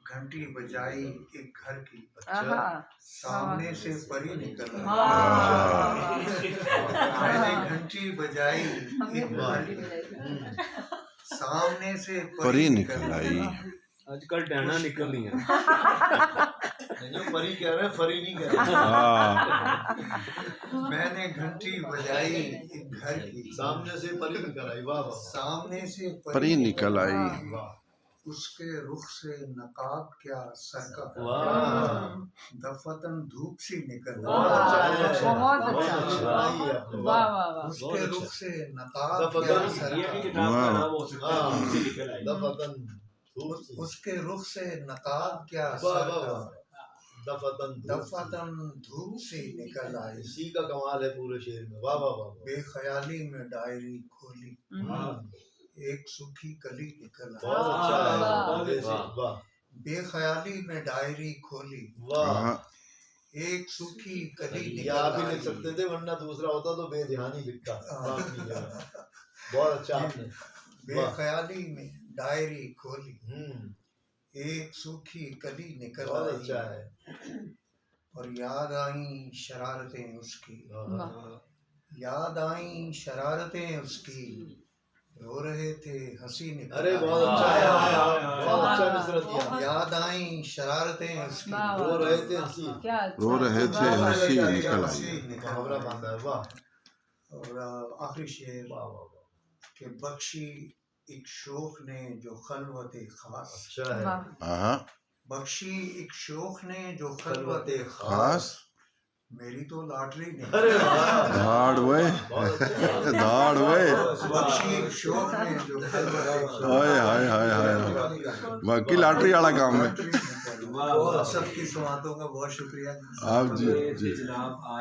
घंटी बजाई एक घर की, आहा, सामने से परी निकल आई। हाँ। मैंने घंटी बजाई हमने एक भी घर घंटी की, बजाई। सामने से परी निकल आई। आजकल डैना निकल रही है। परी कह रहे हैं, फरी नहीं कह रहे। मैंने घंटी बजाई एक घर की, सामने से परी निकल आई। वाह वाह। सामने से परी निकल आई। वाह। उसके रुख से नकाब क्या सर का, वाह। दफतन धूप सी निकल बहुत अच्छा है। बहुत बहुत अच्छा। अच्छी बनाई है आपने। वाह वाह वाह। उसके रुख से नकाब दफतन क्या सर ये भी का, किताब का नाम हो सकता है, हाँ। से निकल आई। दफतन धूप सी। उसके रुख से नकाब क्या वाह सर वाह का, वाह। दफतन धूप सी। दफतन धूप सी निकल आई। इसी का कमाल है पूरे शेर में। वाह वाह वाह। बेख्याली में डायरी खोली, एक सूखी कली निकल आई। बहुत अच्छा है। वाह। बहुत अच्छी। वाह बेख्याली में डायरी खोली, वाह। एक सूखी कली ये निकल आप ही लिख आई। सकते थे, वरना दूसरा होता तो बेध्यानी लिखता। वाह, बहुत अच्छा आपने। बेख्याली में डायरी खोली, हम्म, एक सूखी कली निकल बहुत आई। अच्छा है। और याद आई शरारतें उसकी, वाह। याद आई शरारतें उसकी, रो रहे थे हंसी निकल अरे आई। बहुत अच्छा है। बहुत अच्छा मिसरा दिया। याद आई शरारतें उसकी, वाह, रो रहे थे हंसी। क्या अच्छा। रो रहे थे वाह, वाह। हंसी निकल आई। हंसी निकल मुहावरा आई। बांधा है। वाह और आखिरी शेर वाह वाह वाह। के बख्शी एक शोख ने जो खलवत खास, अच्छा है। वाह। हाँ, बख्शी एक शोख ने जो खलवत खास, खास मेरी तो लॉटरी नहीं। अरे वाह। धाड़ वे, बहुत अच्छा। धाड़ वे। बख्शी एक शोख ने जो खलवत हाय हाय हाय हाय, बाकी लॉटरी वाला काम है। सबकी समातों का बहुत शुक्रिया। आप जी जी। जनाब आज